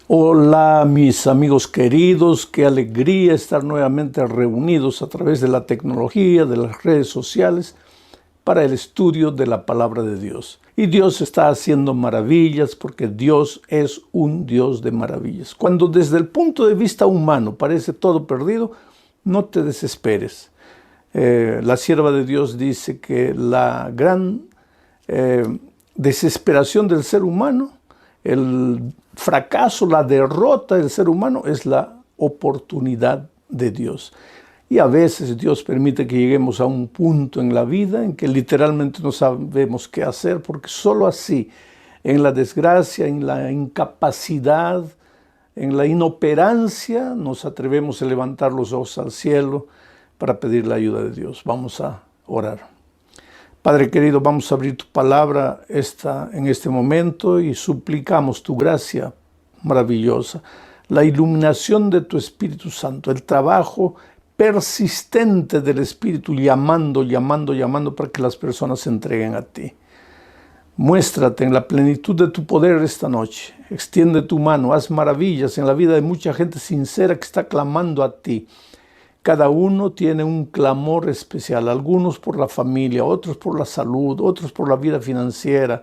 Hola mis amigos queridos, qué alegría estar nuevamente reunidos a través de la tecnología, de las redes sociales, para el estudio de la palabra de Dios. Y Dios está haciendo maravillas porque Dios es un Dios de maravillas. Cuando desde el punto de vista humano parece todo perdido, no te desesperes. La sierva de Dios dice que la gran desesperación del ser humano, el fracaso, la derrota del ser humano es la oportunidad de Dios. Y a veces Dios permite que lleguemos a un punto en la vida en que literalmente no sabemos qué hacer, porque solo así, en la desgracia, en la incapacidad, en la inoperancia, nos atrevemos a levantar los ojos al cielo para pedir la ayuda de Dios. Vamos a orar. Padre querido, vamos a abrir tu palabra en este momento y suplicamos tu gracia maravillosa, la iluminación de tu Espíritu Santo, el trabajo persistente del Espíritu llamando para que las personas se entreguen a ti. Muéstrate en la plenitud de tu poder esta noche. Extiende tu mano, haz maravillas en la vida de mucha gente sincera que está clamando a ti. Cada uno tiene un clamor especial, algunos por la familia, otros por la salud, otros por la vida financiera,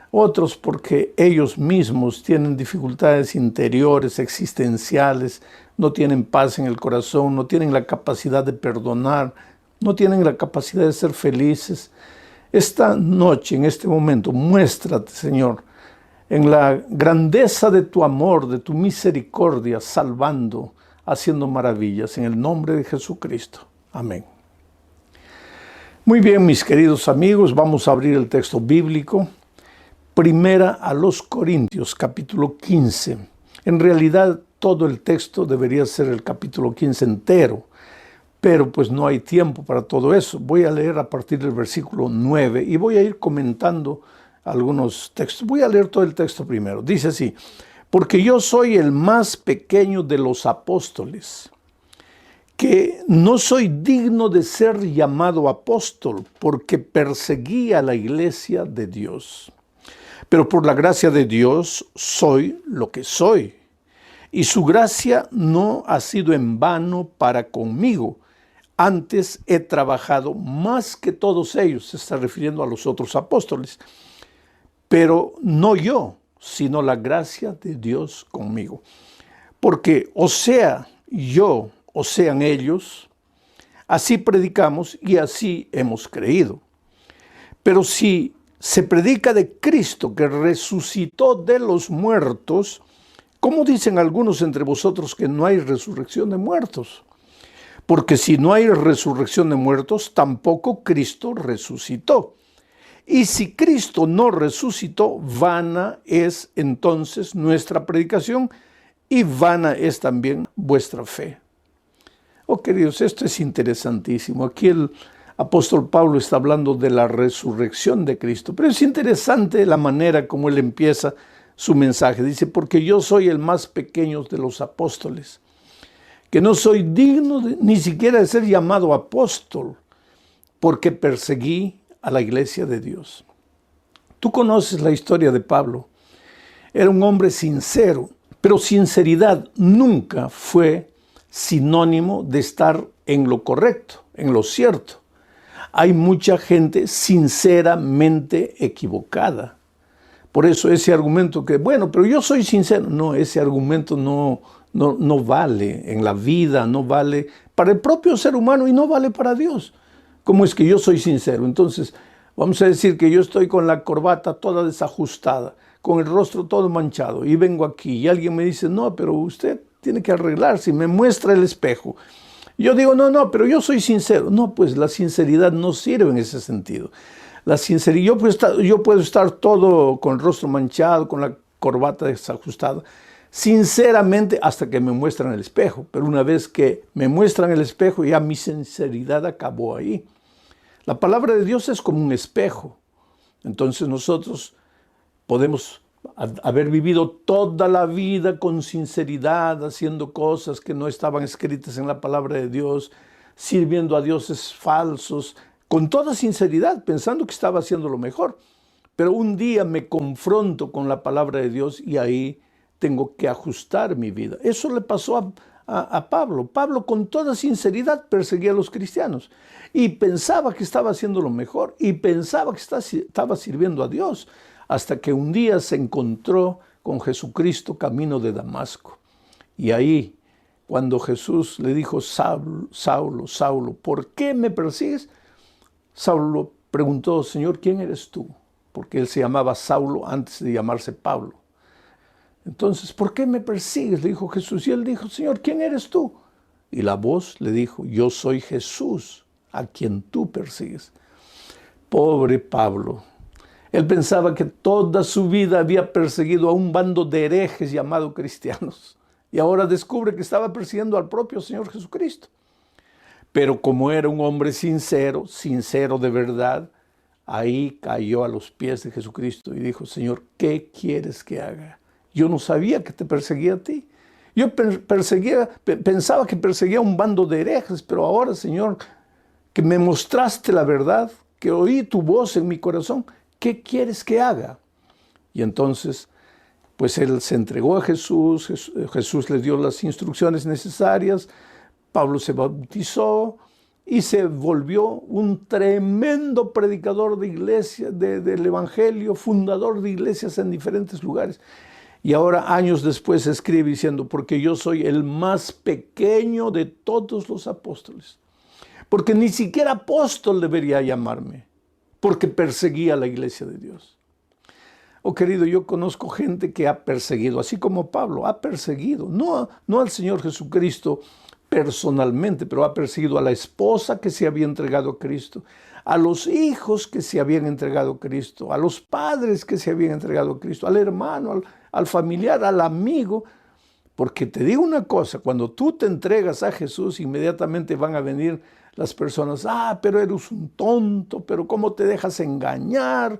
otros porque ellos mismos tienen dificultades interiores, existenciales, no tienen paz en el corazón, no tienen la capacidad de perdonar, no tienen la capacidad de ser felices. Esta noche, en este momento, muéstrate, Señor, en la grandeza de tu amor, de tu misericordia, salvando, haciendo maravillas, en el nombre de Jesucristo. Amén. Muy bien, mis queridos amigos, vamos a abrir el texto bíblico. Primera a los Corintios, capítulo 15. En realidad, todo el texto debería ser el capítulo 15 entero, pero pues no hay tiempo para todo eso. Voy a leer a partir del versículo 9 y voy a ir comentando algunos textos. Voy a leer todo el texto primero. Dice así: porque yo soy el más pequeño de los apóstoles, que no soy digno de ser llamado apóstol, porque perseguí a la iglesia de Dios. Pero por la gracia de Dios soy lo que soy, y su gracia no ha sido en vano para conmigo. Antes he trabajado más que todos ellos, se está refiriendo a los otros apóstoles, pero no yo, sino la gracia de Dios conmigo. Porque o sea yo, o sean ellos, así predicamos y así hemos creído. Pero si se predica de Cristo que resucitó de los muertos, ¿cómo dicen algunos entre vosotros que no hay resurrección de muertos? Porque si no hay resurrección de muertos, tampoco Cristo resucitó. Y si Cristo no resucitó, vana es entonces nuestra predicación y vana es también vuestra fe. Oh, queridos, esto es interesantísimo. Aquí el apóstol Pablo está hablando de la resurrección de Cristo, pero es interesante la manera como él empieza su mensaje. Dice, porque yo soy el más pequeño de los apóstoles, que no soy digno ni siquiera de ser llamado apóstol, porque perseguí a la iglesia de Dios. Tú conoces la historia de Pablo. Era un hombre sincero, pero sinceridad nunca fue sinónimo de estar en lo correcto, en lo cierto. Hay mucha gente sinceramente equivocada. Por eso ese argumento que, bueno, pero yo soy sincero. No, ese argumento no vale en la vida, no vale para el propio ser humano y no vale para Dios. ¿Cómo es que yo soy sincero? Entonces, vamos a decir que yo estoy con la corbata toda desajustada, con el rostro todo manchado, y vengo aquí y alguien me dice, no, pero usted tiene que arreglarse, y me muestra el espejo. Yo digo, no, pero yo soy sincero. No, pues la sinceridad no sirve en ese sentido. La sinceridad, yo puedo estar todo con el rostro manchado, con la corbata desajustada, sinceramente hasta que me muestran el espejo. Pero una vez que me muestran el espejo, ya mi sinceridad acabó ahí. La palabra de Dios es como un espejo. Entonces nosotros podemos haber vivido toda la vida con sinceridad, haciendo cosas que no estaban escritas en la palabra de Dios, sirviendo a dioses falsos, con toda sinceridad, pensando que estaba haciendo lo mejor. Pero un día me confronto con la palabra de Dios y ahí tengo que ajustar mi vida. Eso le pasó a Pablo. Pablo con toda sinceridad perseguía a los cristianos y pensaba que estaba haciendo lo mejor y pensaba que estaba sirviendo a Dios, hasta que un día se encontró con Jesucristo camino de Damasco. Y ahí, cuando Jesús le dijo: Saulo, Saulo, Saulo, ¿por qué me persigues? Saulo preguntó: Señor, ¿quién eres tú? Porque él se llamaba Saulo antes de llamarse Pablo. Entonces, ¿por qué me persigues?, le dijo Jesús. Y él dijo: Señor, ¿quién eres tú? Y la voz le dijo: yo soy Jesús, a quien tú persigues. Pobre Pablo. Él pensaba que toda su vida había perseguido a un bando de herejes llamados cristianos. Y ahora descubre que estaba persiguiendo al propio Señor Jesucristo. Pero como era un hombre sincero, sincero de verdad, ahí cayó a los pies de Jesucristo y dijo: Señor, ¿qué quieres que haga? Yo no sabía que te perseguía a ti. Yo pensaba que perseguía a un bando de herejes, pero ahora, Señor, que me mostraste la verdad, que oí tu voz en mi corazón, ¿qué quieres que haga? Y entonces, pues él se entregó a Jesús, Jesús le dio las instrucciones necesarias, Pablo se bautizó y se volvió un tremendo predicador de iglesia, del evangelio, fundador de iglesias en diferentes lugares. Y ahora, años después, escribe diciendo: porque yo soy el más pequeño de todos los apóstoles. Porque ni siquiera apóstol debería llamarme, porque perseguía a la iglesia de Dios. Oh, querido, yo conozco gente que ha perseguido, así como Pablo, ha perseguido, no al Señor Jesucristo personalmente, pero ha perseguido a la esposa que se había entregado a Cristo, a los hijos que se habían entregado a Cristo, a los padres que se habían entregado a Cristo, al hermano, al familiar, al amigo. Porque te digo una cosa, cuando tú te entregas a Jesús, inmediatamente van a venir las personas: pero eres un tonto, pero cómo te dejas engañar,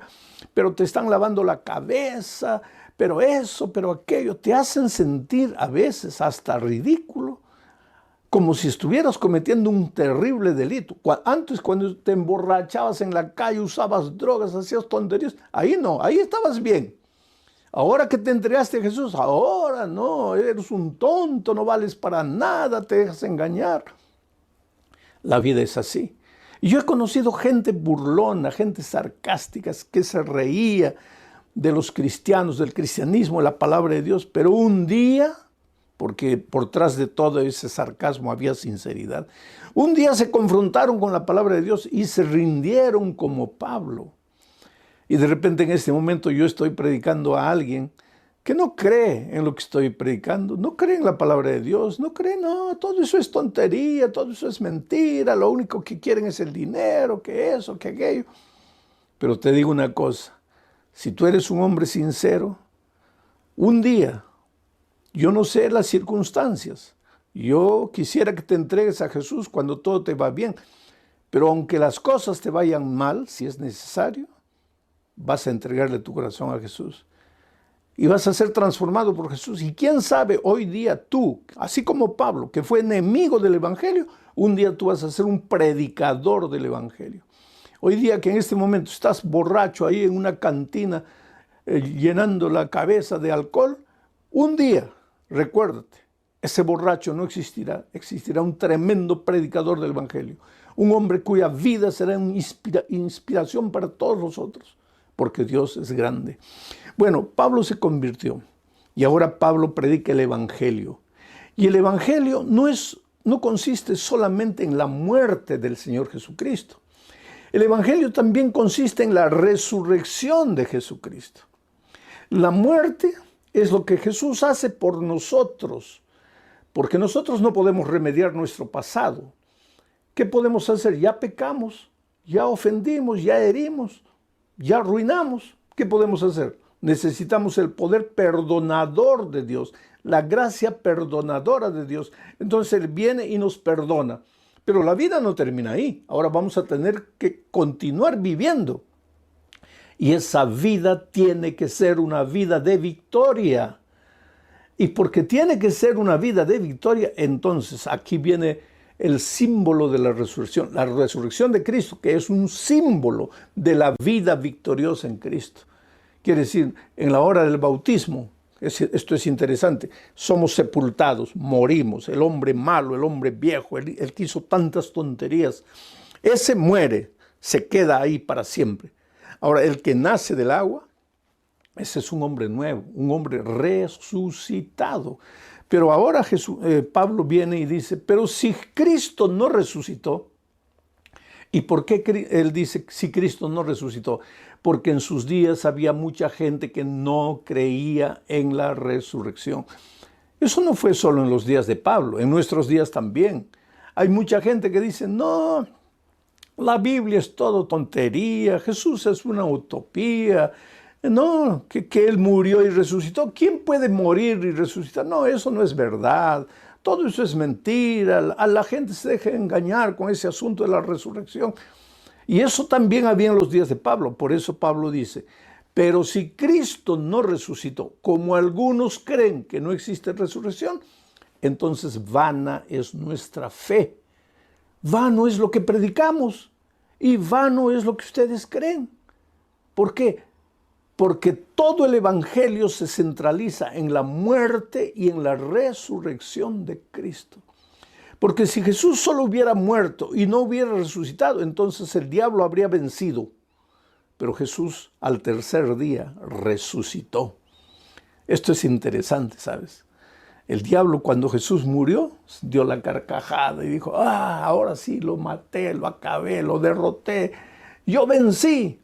pero te están lavando la cabeza, pero eso, pero aquello. Te hacen sentir a veces hasta ridículo, como si estuvieras cometiendo un terrible delito. Antes, cuando te emborrachabas en la calle, usabas drogas, hacías tonterías, ahí no, ahí estabas bien. Ahora que te entregaste a Jesús, ahora no, eres un tonto, no vales para nada, te dejas engañar. La vida es así. Y yo he conocido gente burlona, gente sarcástica, que se reía de los cristianos, del cristianismo, de la palabra de Dios, pero un día, porque por tras de todo ese sarcasmo había sinceridad, un día se confrontaron con la palabra de Dios y se rindieron como Pablo. Y de repente, en este momento, yo estoy predicando a alguien que no cree en lo que estoy predicando, no cree en la palabra de Dios, no cree, no, todo eso es tontería, todo eso es mentira, lo único que quieren es el dinero, que eso, que aquello. Pero te digo una cosa, si tú eres un hombre sincero, un día, yo no sé las circunstancias, yo quisiera que te entregues a Jesús cuando todo te va bien, pero aunque las cosas te vayan mal, si es necesario, vas a entregarle tu corazón a Jesús y vas a ser transformado por Jesús. Y quién sabe, hoy día tú, así como Pablo, que fue enemigo del evangelio, un día tú vas a ser un predicador del evangelio. Hoy día, que en este momento estás borracho ahí en una cantina, llenando la cabeza de alcohol, un día, recuérdate, ese borracho no existirá. Existirá un tremendo predicador del evangelio, un hombre cuya vida será una inspiración para todos los otros, porque Dios es grande. Bueno, Pablo se convirtió y ahora Pablo predica el evangelio. Y el evangelio no consiste solamente en la muerte del Señor Jesucristo. El evangelio también consiste en la resurrección de Jesucristo. La muerte es lo que Jesús hace por nosotros, porque nosotros no podemos remediar nuestro pasado. ¿Qué podemos hacer? Ya pecamos, ya ofendimos, ya herimos, ya arruinamos. ¿Qué podemos hacer? Necesitamos el poder perdonador de Dios, la gracia perdonadora de Dios. Entonces Él viene y nos perdona. Pero la vida no termina ahí. Ahora vamos a tener que continuar viviendo. Y esa vida tiene que ser una vida de victoria. Y porque tiene que ser una vida de victoria, entonces aquí viene el símbolo de la resurrección de Cristo, que es un símbolo de la vida victoriosa en Cristo. Quiere decir, en la hora del bautismo, Esto es interesante. Somos sepultados, morimos. El hombre malo, el hombre viejo, el que hizo tantas tonterías, ese muere, se queda ahí para siempre. Ahora, el que nace del agua, ese es un hombre nuevo, un hombre resucitado. Pero ahora Pablo viene y dice, pero si Cristo no resucitó, ¿y por qué él dice si Cristo no resucitó? Porque en sus días había mucha gente que no creía en la resurrección. Eso no fue solo en los días de Pablo, en nuestros días también. Hay mucha gente que dice, no, la Biblia es todo tontería, Jesús es una utopía, no, que Él murió y resucitó. ¿Quién puede morir y resucitar? No, eso no es verdad. Todo eso es mentira. A la gente se deja engañar con ese asunto de la resurrección. Y eso también había en los días de Pablo. Por eso Pablo dice, pero si Cristo no resucitó, como algunos creen que no existe resurrección, entonces vana es nuestra fe. Vano es lo que predicamos y vano es lo que ustedes creen. ¿Por qué? Porque todo el evangelio se centraliza en la muerte y en la resurrección de Cristo. Porque si Jesús solo hubiera muerto y no hubiera resucitado, entonces el diablo habría vencido. Pero Jesús al tercer día resucitó. Esto es interesante, ¿sabes? El diablo, cuando Jesús murió, dio la carcajada y dijo, ahora sí, lo maté, lo acabé, lo derroté, yo vencí.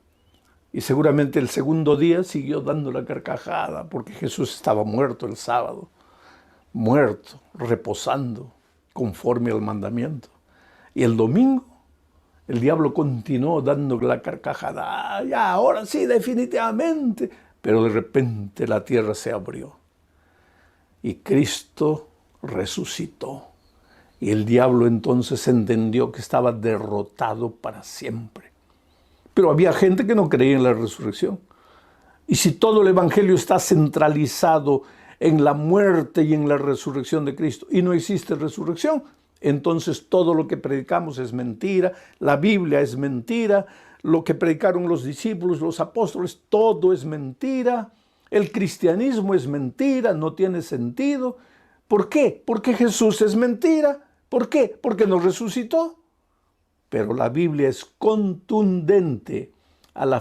Y seguramente el segundo día siguió dando la carcajada, porque Jesús estaba muerto el sábado, muerto, reposando, conforme al mandamiento. Y el domingo, el diablo continuó dando la carcajada, ya, ahora sí, definitivamente. Pero de repente la tierra se abrió. Y Cristo resucitó. Y el diablo entonces entendió que estaba derrotado para siempre. Pero había gente que no creía en la resurrección. Y si todo el evangelio está centralizado en la muerte y en la resurrección de Cristo y no existe resurrección, entonces todo lo que predicamos es mentira, la Biblia es mentira, lo que predicaron los discípulos, los apóstoles, todo es mentira. El cristianismo es mentira, no tiene sentido. ¿Por qué? Porque Jesús es mentira. ¿Por qué? Porque no resucitó. Pero la Biblia es contundente al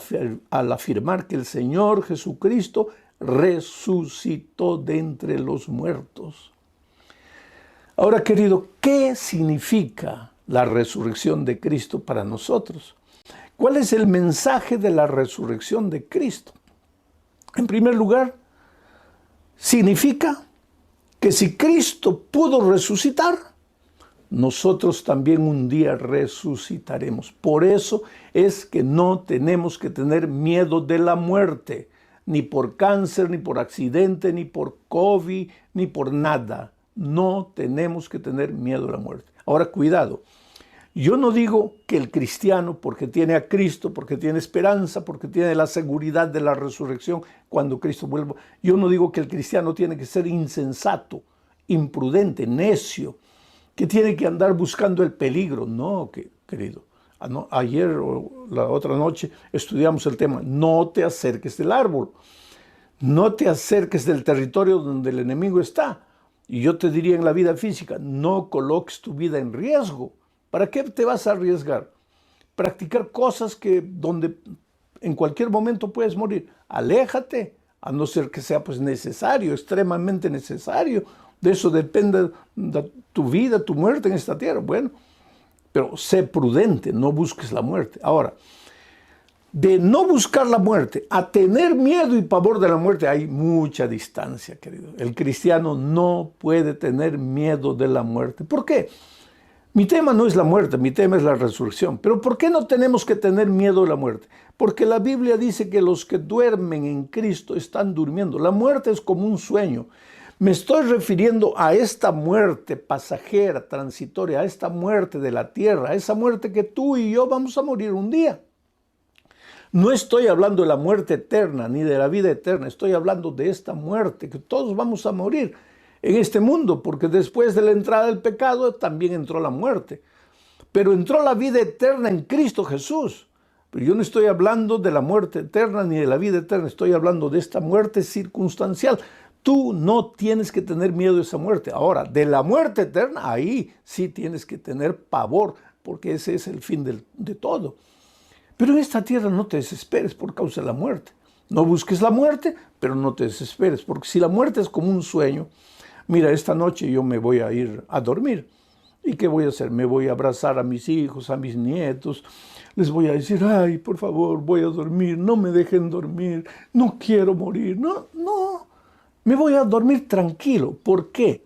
afirmar que el Señor Jesucristo resucitó de entre los muertos. Ahora, querido, ¿qué significa la resurrección de Cristo para nosotros? ¿Cuál es el mensaje de la resurrección de Cristo? En primer lugar, significa que si Cristo pudo resucitar, nosotros también un día resucitaremos. Por eso es que no tenemos que tener miedo de la muerte, ni por cáncer, ni por accidente, ni por COVID, ni por nada. No tenemos que tener miedo a la muerte. Ahora, cuidado. Yo no digo que el cristiano, porque tiene a Cristo, porque tiene esperanza, porque tiene la seguridad de la resurrección cuando Cristo vuelva, yo no digo que el cristiano tiene que ser insensato, imprudente, necio, que tiene que andar buscando el peligro. No, querido. Ayer o la otra noche estudiamos el tema, no te acerques del árbol, no te acerques del territorio donde el enemigo está. Y yo te diría en la vida física, no coloques tu vida en riesgo. ¿Para qué te vas a arriesgar? Practicar cosas donde en cualquier momento puedes morir. Aléjate, a no ser que sea pues necesario, extremadamente necesario. De eso depende tu vida, tu muerte en esta tierra. Bueno, pero sé prudente, no busques la muerte. Ahora, de no buscar la muerte a tener miedo y pavor de la muerte hay mucha distancia, querido. El cristiano no puede tener miedo de la muerte. ¿Por qué? Mi tema no es la muerte, mi tema es la resurrección. Pero ¿por qué no tenemos que tener miedo de la muerte? Porque la Biblia dice que los que duermen en Cristo están durmiendo. La muerte es como un sueño. Me estoy refiriendo a esta muerte pasajera, transitoria, a esta muerte de la tierra, a esa muerte que tú y yo vamos a morir un día. No estoy hablando de la muerte eterna ni de la vida eterna, estoy hablando de esta muerte, que todos vamos a morir en este mundo, porque después de la entrada del pecado también entró la muerte. Pero entró la vida eterna en Cristo Jesús. Pero yo no estoy hablando de la muerte eterna ni de la vida eterna, estoy hablando de esta muerte circunstancial. Tú no tienes que tener miedo de esa muerte. Ahora, de la muerte eterna, ahí sí tienes que tener pavor, porque ese es el fin de todo. Pero en esta tierra no te desesperes por causa de la muerte. No busques la muerte, pero no te desesperes, porque si la muerte es como un sueño, mira, esta noche yo me voy a ir a dormir. ¿Y qué voy a hacer? Me voy a abrazar a mis hijos, a mis nietos. Les voy a decir, ay, por favor, voy a dormir, no me dejen dormir, no quiero morir. No, no, me voy a dormir tranquilo. ¿Por qué?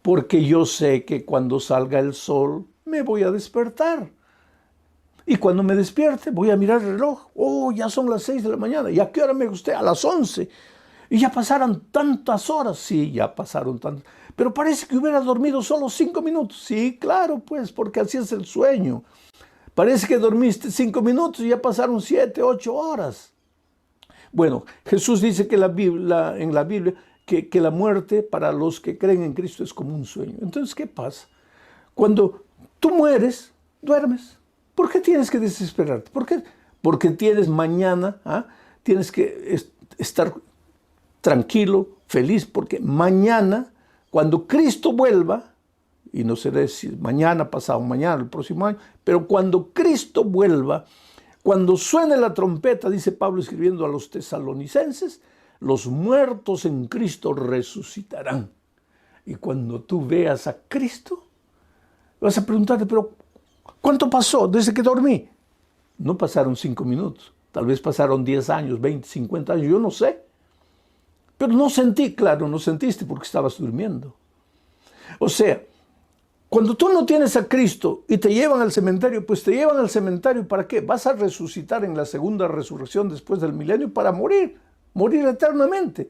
Porque yo sé que cuando salga el sol me voy a despertar. Y cuando me despierte voy a mirar el reloj. Oh, ya son las 6 de la mañana. ¿Y a qué hora me acosté? A las 11. Y ya pasaron tantas horas. Sí, ya pasaron tantas. Pero parece que hubiera dormido solo 5 minutos. Sí, claro, pues, porque así es el sueño. Parece que dormiste 5 minutos y ya pasaron 7, 8 horas. Bueno, Jesús dice que en la Biblia que la muerte para los que creen en Cristo es como un sueño. Entonces, ¿qué pasa? Cuando tú mueres, duermes. ¿Por qué tienes que desesperarte? ¿Por qué? Porque tienes mañana, tienes que estar tranquilo, feliz, porque mañana, cuando Cristo vuelva, y no sé si mañana, pasado mañana, el próximo año, pero cuando Cristo vuelva, cuando suene la trompeta, dice Pablo escribiendo a los tesalonicenses, los muertos en Cristo resucitarán. Y cuando tú veas a Cristo, vas a preguntarte, pero ¿cuánto pasó desde que dormí? No pasaron 5 minutos, tal vez pasaron 10 años, 20, 50 años, yo no sé. Pero no sentí, claro, no sentiste porque estabas durmiendo. O sea, cuando tú no tienes a Cristo y te llevan al cementerio, pues te llevan al cementerio ¿para qué? Vas a resucitar en la segunda resurrección después del milenio para morir eternamente.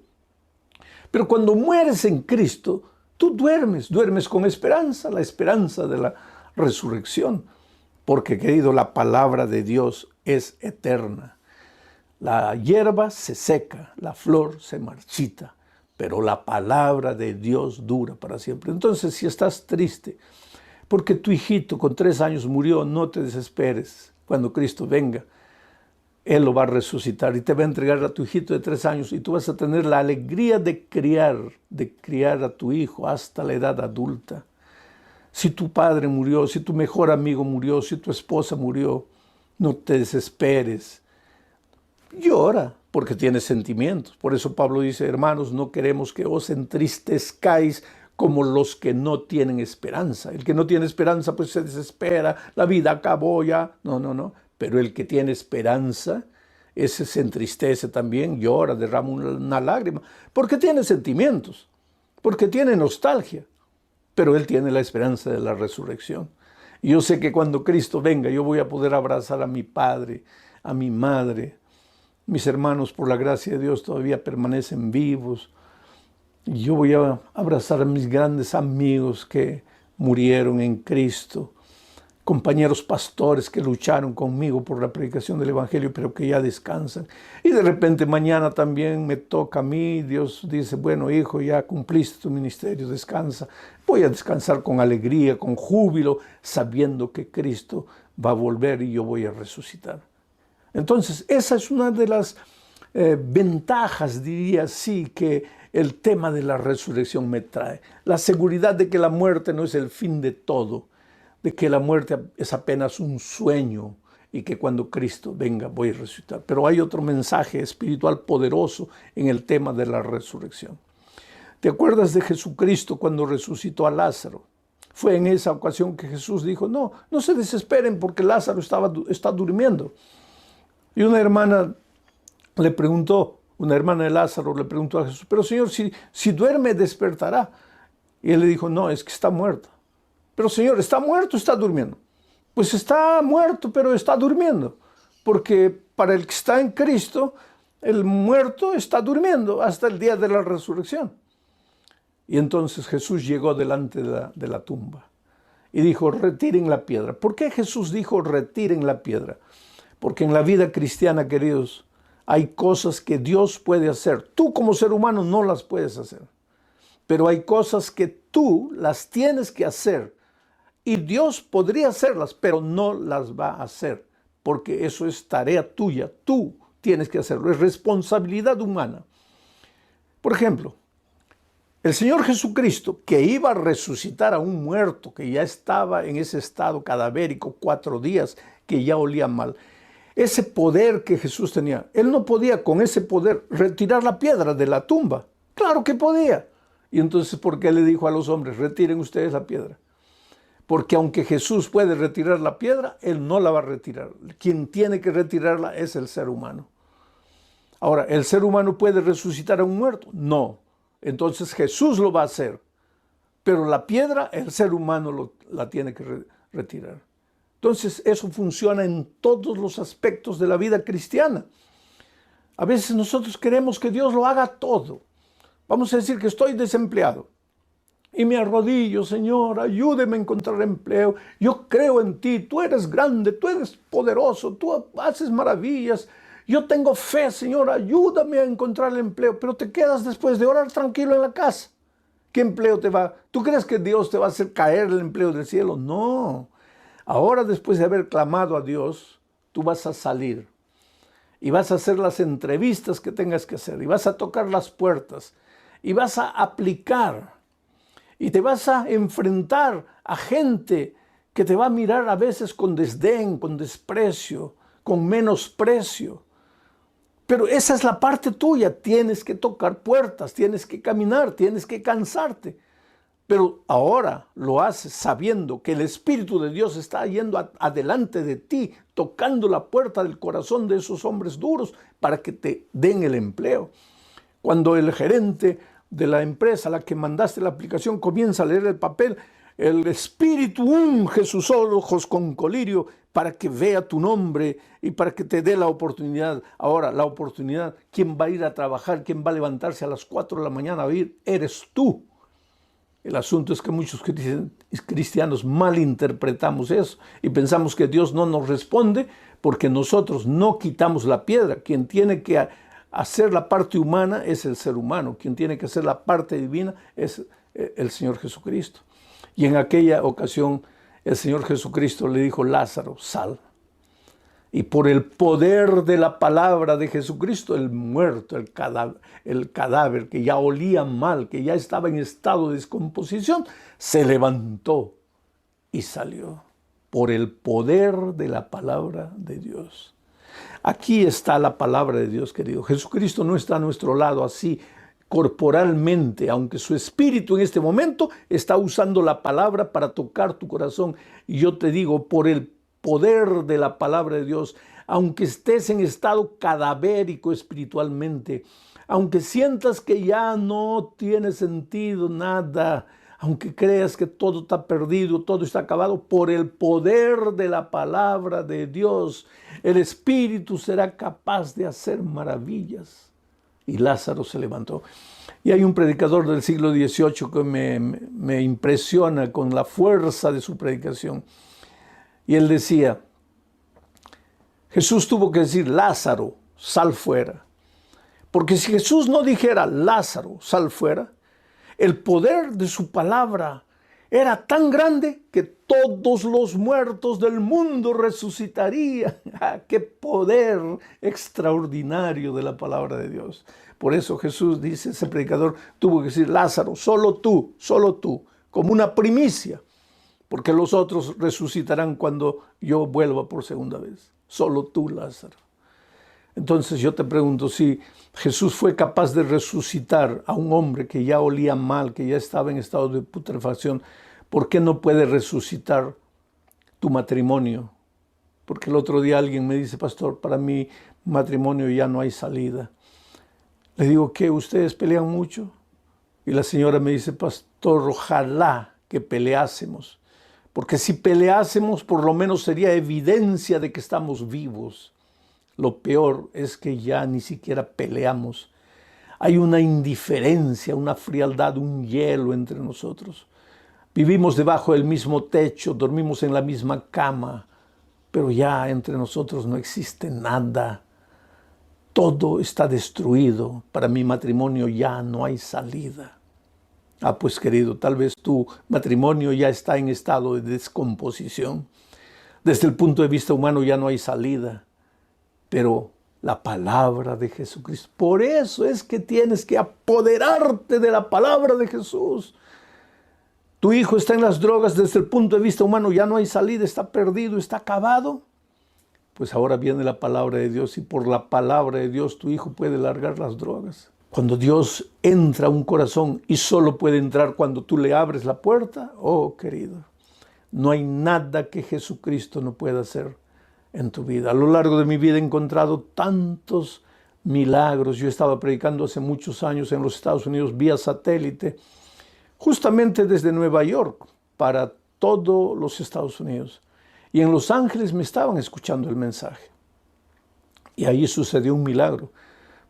Pero cuando mueres en Cristo, tú duermes con esperanza, la esperanza de la resurrección. Porque, querido, la palabra de Dios es eterna. La hierba se seca, la flor se marchita, pero la palabra de Dios dura para siempre. Entonces, si estás triste porque tu hijito con 3 años murió, no te desesperes. Cuando Cristo venga, Él lo va a resucitar y te va a entregar a tu hijito de 3 años y tú vas a tener la alegría de criar a tu hijo hasta la edad adulta. Si tu padre murió, si tu mejor amigo murió, si tu esposa murió, no te desesperes. Llora porque tienes sentimientos. Por eso Pablo dice, hermanos, no queremos que os entristezcáis como los que no tienen esperanza. El que no tiene esperanza pues se desespera, la vida acabó ya. No. Pero el que tiene esperanza, ese se entristece también, llora, derrama una lágrima, porque tiene sentimientos, porque tiene nostalgia. Pero él tiene la esperanza de la resurrección. Y yo sé que cuando Cristo venga, yo voy a poder abrazar a mi padre, a mi madre. Mis hermanos, por la gracia de Dios, todavía permanecen vivos. Y yo voy a abrazar a mis grandes amigos que murieron en Cristo. Compañeros pastores que lucharon conmigo por la predicación del Evangelio, pero que ya descansan. Y de repente mañana también me toca a mí. Dios dice, bueno, hijo, ya cumpliste tu ministerio, descansa. Voy a descansar con alegría, con júbilo, sabiendo que Cristo va a volver y yo voy a resucitar. Entonces, esa es una de las ventajas, diría así, que el tema de la resurrección me trae. La seguridad de que la muerte no es el fin de todo, de que la muerte es apenas un sueño y que cuando Cristo venga voy a resucitar. Pero hay otro mensaje espiritual poderoso en el tema de la resurrección. ¿Te acuerdas de Jesucristo cuando resucitó a Lázaro? Fue en esa ocasión que Jesús dijo, no se desesperen porque Lázaro está durmiendo. Y una hermana de Lázaro le preguntó a Jesús, pero Señor, si duerme, despertará. Y él le dijo, no, es que está muerto. Pero Señor, ¿está muerto o está durmiendo? Pues está muerto, pero está durmiendo. Porque para el que está en Cristo, el muerto está durmiendo hasta el día de la resurrección. Y entonces Jesús llegó delante de la tumba y dijo, retiren la piedra. ¿Por qué Jesús dijo, retiren la piedra? Porque en la vida cristiana, queridos, hay cosas que Dios puede hacer. Tú como ser humano no las puedes hacer. Pero hay cosas que tú las tienes que hacer. Y Dios podría hacerlas, pero no las va a hacer. Porque eso es tarea tuya. Tú tienes que hacerlo. Es responsabilidad humana. Por ejemplo, El Señor Jesucristo, que iba a resucitar a un muerto que ya estaba en ese estado cadavérico 4 días, que ya olía mal, ese poder que Jesús tenía, Él no podía con ese poder retirar la piedra de la tumba. Claro que podía. Y entonces, ¿por qué le dijo a los hombres, retiren ustedes la piedra? Porque aunque Jesús puede retirar la piedra, Él no la va a retirar. Quien tiene que retirarla es el ser humano. Ahora, ¿el ser humano puede resucitar a un muerto? No. Entonces Jesús lo va a hacer. Pero la piedra, el ser humano la tiene que retirar. Entonces, eso funciona en todos los aspectos de la vida cristiana. A veces nosotros queremos que Dios lo haga todo. Vamos a decir que estoy desempleado. Y me arrodillo, Señor, ayúdeme a encontrar empleo. Yo creo en ti, tú eres grande, tú eres poderoso, tú haces maravillas. Yo tengo fe, Señor, ayúdame a encontrar el empleo. Pero te quedas después de orar tranquilo en la casa. ¿Qué empleo te va? ¿Tú crees que Dios te va a hacer caer el empleo del cielo? No. Ahora, después de haber clamado a Dios, tú vas a salir. Y vas a hacer las entrevistas que tengas que hacer. Y vas a tocar las puertas. Y vas a aplicar. Y te vas a enfrentar a gente que te va a mirar a veces con desdén, con desprecio, con menosprecio. Pero esa es la parte tuya. Tienes que tocar puertas, tienes que caminar, tienes que cansarte. Pero ahora lo haces sabiendo que el Espíritu de Dios está yendo adelante de ti, tocando la puerta del corazón de esos hombres duros para que te den el empleo. Cuando el gerente de la empresa a la que mandaste la aplicación comienza a leer el papel, el Espíritu unge sus ojos con colirio para que vea tu nombre y para que te dé la oportunidad. Ahora, la oportunidad, ¿quién va a ir a trabajar? ¿Quién va a levantarse a las 4 de la mañana a ir? Eres tú. El asunto es que muchos cristianos malinterpretamos eso y pensamos que Dios no nos responde porque nosotros no quitamos la piedra. Quien tiene que hacer la parte humana es el ser humano. Quien tiene que hacer la parte divina es el Señor Jesucristo. Y en aquella ocasión el Señor Jesucristo le dijo, Lázaro, sal. Y por el poder de la palabra de Jesucristo, el muerto, el cadáver que ya olía mal, que ya estaba en estado de descomposición, se levantó y salió. Por el poder de la palabra de Dios. Aquí está la palabra de Dios, querido. Jesucristo no está a nuestro lado así corporalmente, aunque su espíritu en este momento está usando la palabra para tocar tu corazón. Y yo te digo, por el poder de la palabra de Dios, aunque estés en estado cadavérico espiritualmente, aunque sientas que ya no tiene sentido nada, aunque creas que todo está perdido, todo está acabado, por el poder de la palabra de Dios, el Espíritu será capaz de hacer maravillas. Y Lázaro se levantó. Y hay un predicador del siglo XVIII que me impresiona con la fuerza de su predicación. Y él decía, Jesús tuvo que decir, Lázaro, sal fuera. Porque si Jesús no dijera, Lázaro, sal fuera, el poder de su palabra era tan grande que todos los muertos del mundo resucitarían. ¡Qué poder extraordinario de la palabra de Dios! Por eso Jesús dice, ese predicador tuvo que decir, Lázaro, solo tú, como una primicia. Porque los otros resucitarán cuando yo vuelva por segunda vez. Solo tú, Lázaro. Entonces yo te pregunto, si Jesús fue capaz de resucitar a un hombre que ya olía mal, que ya estaba en estado de putrefacción, ¿por qué no puede resucitar tu matrimonio? Porque el otro día alguien me dice, pastor, para mi matrimonio ya no hay salida. Le digo, ¿qué? ¿Ustedes pelean mucho? Y la señora me dice, pastor, ojalá que peleásemos. Porque si peleásemos, por lo menos sería evidencia de que estamos vivos. Lo peor es que ya ni siquiera peleamos. Hay una indiferencia, una frialdad, un hielo entre nosotros. Vivimos debajo del mismo techo, dormimos en la misma cama, pero ya entre nosotros no existe nada. Todo está destruido. Para mi matrimonio ya no hay salida. Pues querido, tal vez tu matrimonio ya está en estado de descomposición. Desde el punto de vista humano ya no hay salida. Pero la palabra de Jesucristo. Por eso es que tienes que apoderarte de la palabra de Jesús. Tu hijo está en las drogas desde el punto de vista humano, ya no hay salida, está perdido, está acabado. Pues ahora viene la palabra de Dios y por la palabra de Dios tu hijo puede largar las drogas. Cuando Dios entra a un corazón y solo puede entrar cuando tú le abres la puerta, oh querido, no hay nada que Jesucristo no pueda hacer en tu vida. A lo largo de mi vida he encontrado tantos milagros. Yo estaba predicando hace muchos años en los Estados Unidos vía satélite, justamente desde Nueva York para todos los Estados Unidos. Y en Los Ángeles me estaban escuchando el mensaje. Y ahí sucedió un milagro,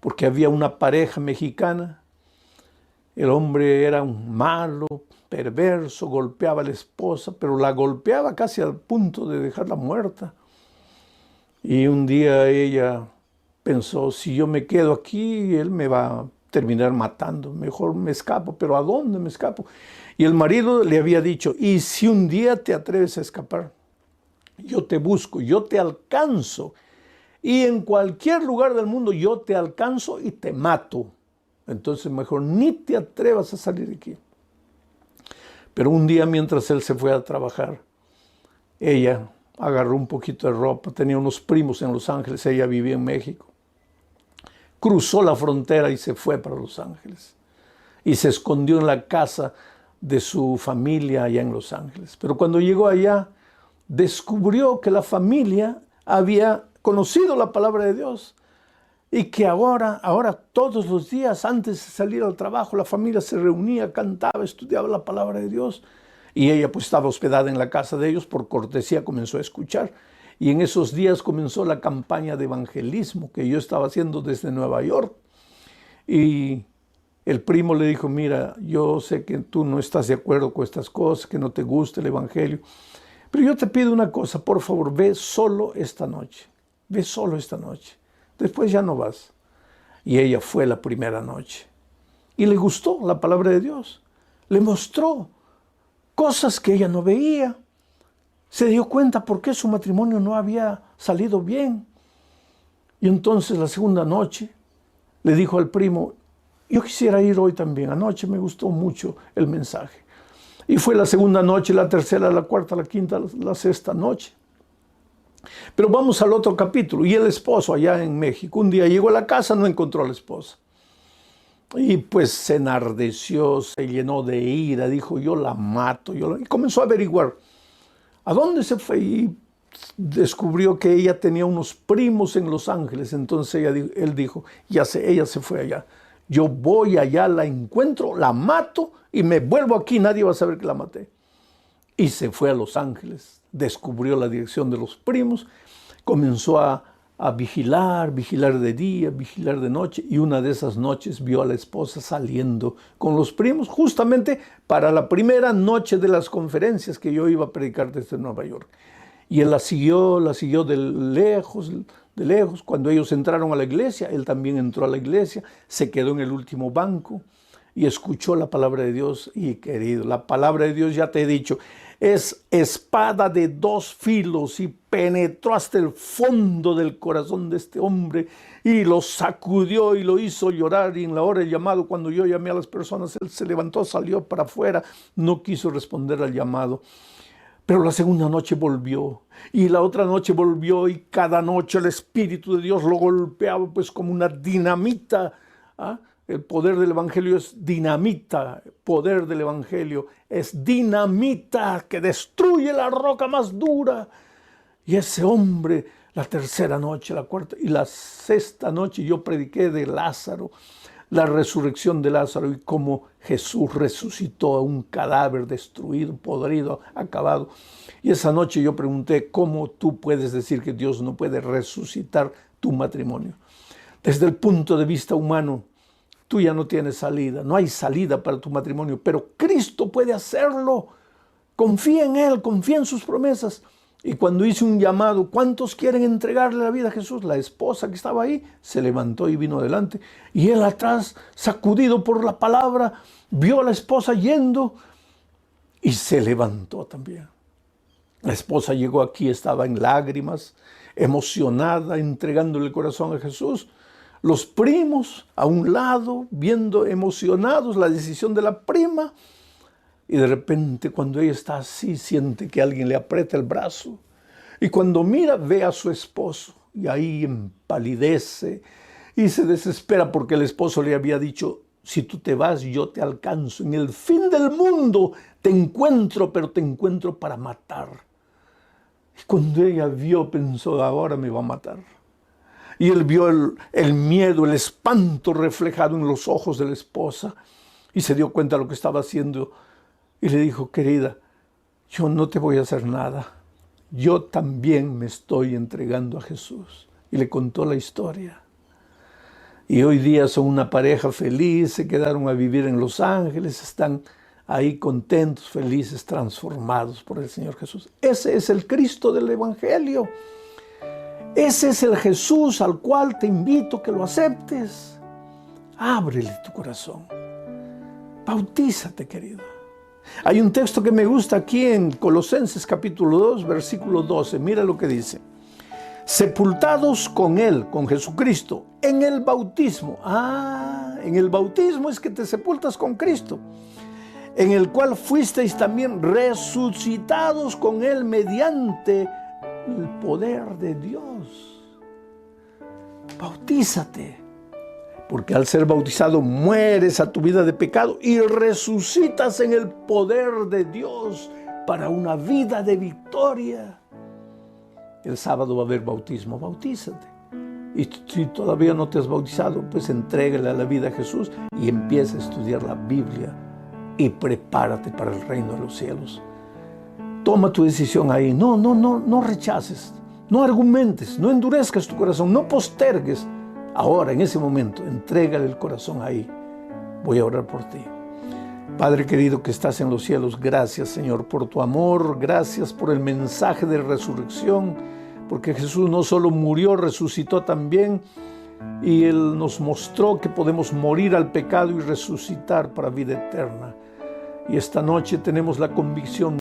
porque había una pareja mexicana. El hombre era un malo, perverso, golpeaba a la esposa, pero la golpeaba casi al punto de dejarla muerta. Y un día ella pensó, si yo me quedo aquí, él me va a terminar matando, mejor me escapo, pero ¿a dónde me escapo? Y el marido le había dicho, y si un día te atreves a escapar, yo te busco, yo te alcanzo, y en cualquier lugar del mundo yo te alcanzo y te mato. Entonces mejor ni te atrevas a salir de aquí. Pero un día mientras él se fue a trabajar, ella agarró un poquito de ropa, tenía unos primos en Los Ángeles, ella vivía en México. Cruzó la frontera y se fue para Los Ángeles. Y se escondió en la casa de su familia allá en Los Ángeles. Pero cuando llegó allá, descubrió que la familia había conocido la palabra de Dios y que ahora todos los días antes de salir al trabajo la familia se reunía, cantaba, estudiaba la palabra de Dios y ella pues estaba hospedada en la casa de ellos, por cortesía comenzó a escuchar y en esos días comenzó la campaña de evangelismo que yo estaba haciendo desde Nueva York y el primo le dijo, mira, yo sé que tú no estás de acuerdo con estas cosas, que no te gusta el evangelio, pero yo te pido una cosa, por favor, ve solo esta noche. Ve solo esta noche. Después ya no vas. Y ella fue la primera noche. Y le gustó la palabra de Dios. Le mostró cosas que ella no veía. Se dio cuenta por qué su matrimonio no había salido bien. Y entonces la segunda noche le dijo al primo, yo quisiera ir hoy también. Anoche me gustó mucho el mensaje. Y fue la segunda noche, la tercera, la cuarta, la quinta, la sexta noche. Pero vamos al otro capítulo. Y el esposo allá en México, un día llegó a la casa, no encontró a la esposa. Y pues se enardeció, se llenó de ira, dijo, yo la mato. Y comenzó a averiguar a dónde se fue. Y descubrió que ella tenía unos primos en Los Ángeles. Entonces él dijo, ya sé, ella se fue allá. Yo voy allá, la encuentro, la mato y me vuelvo aquí, nadie va a saber que la maté. Y se fue a Los Ángeles, descubrió la dirección de los primos, comenzó a vigilar de día, vigilar de noche, y una de esas noches vio a la esposa saliendo con los primos, justamente para la primera noche de las conferencias que yo iba a predicar desde Nueva York. Y él la siguió de lejos. Cuando ellos entraron a la iglesia, él también entró a la iglesia, se quedó en el último banco y escuchó la palabra de Dios. Y querido, la palabra de Dios, ya te he dicho, es espada de dos filos y penetró hasta el fondo del corazón de este hombre y lo sacudió y lo hizo llorar. Y en la hora del llamado, cuando yo llamé a las personas, él se levantó, salió para afuera, no quiso responder al llamado. Pero la segunda noche volvió y la otra noche volvió y cada noche el Espíritu de Dios lo golpeaba pues como una dinamita. ¿Ah? El poder del Evangelio es dinamita, el poder del Evangelio es dinamita que destruye la roca más dura. Y ese hombre, la tercera noche, la cuarta y la sexta noche yo prediqué de Lázaro, la resurrección de Lázaro y cómo Jesús resucitó a un cadáver destruido, podrido, acabado. Y esa noche yo pregunté, ¿cómo tú puedes decir que Dios no puede resucitar tu matrimonio? Desde el punto de vista humano, tú ya no tienes salida, no hay salida para tu matrimonio, pero Cristo puede hacerlo. Confía en Él, confía en sus promesas. Y cuando hice un llamado, ¿cuántos quieren entregarle la vida a Jesús? La esposa que estaba ahí se levantó y vino adelante. Y él atrás, sacudido por la palabra, vio a la esposa yendo y se levantó también. La esposa llegó aquí, estaba en lágrimas, emocionada, entregándole el corazón a Jesús. Los primos a un lado, viendo emocionados la decisión de la prima. Y de repente, cuando ella está así, siente que alguien le aprieta el brazo. Y cuando mira, ve a su esposo. Y ahí empalidece y se desespera porque el esposo le había dicho: si tú te vas, yo te alcanzo. En el fin del mundo te encuentro, pero te encuentro para matar. Y cuando ella vio, pensó: ahora me va a matar. Y él vio el miedo, el espanto reflejado en los ojos de la esposa. Y se dio cuenta de lo que estaba haciendo. Y le dijo: querida, yo no te voy a hacer nada. Yo también me estoy entregando a Jesús. Y le contó la historia. Y hoy día son una pareja feliz, se quedaron a vivir en Los Ángeles, están ahí contentos, felices, transformados por el Señor Jesús. Ese es el Cristo del Evangelio. Ese es el Jesús al cual te invito a que lo aceptes. Ábrele tu corazón. Bautízate, querido. Hay un texto que me gusta aquí en Colosenses capítulo 2, versículo 12. Mira lo que dice. Sepultados con Él, con Jesucristo, en el bautismo. En el bautismo es que te sepultas con Cristo. En el cual fuisteis también resucitados con Él mediante el poder de Dios. Bautízate. Porque al ser bautizado mueres a tu vida de pecado y resucitas en el poder de Dios para una vida de victoria. El sábado va a haber bautismo, bautízate. Y si todavía no te has bautizado, pues entrégale a la vida a Jesús y empieza a estudiar la Biblia y prepárate para el reino de los cielos. Toma tu decisión ahí. No rechaces, no argumentes, no endurezcas tu corazón, no postergues. Ahora, en ese momento, entrégale el corazón ahí. Voy a orar por ti. Padre querido que estás en los cielos, gracias, Señor, por tu amor. Gracias por el mensaje de resurrección, porque Jesús no solo murió, resucitó también. Y Él nos mostró que podemos morir al pecado y resucitar para vida eterna. Y esta noche tenemos la convicción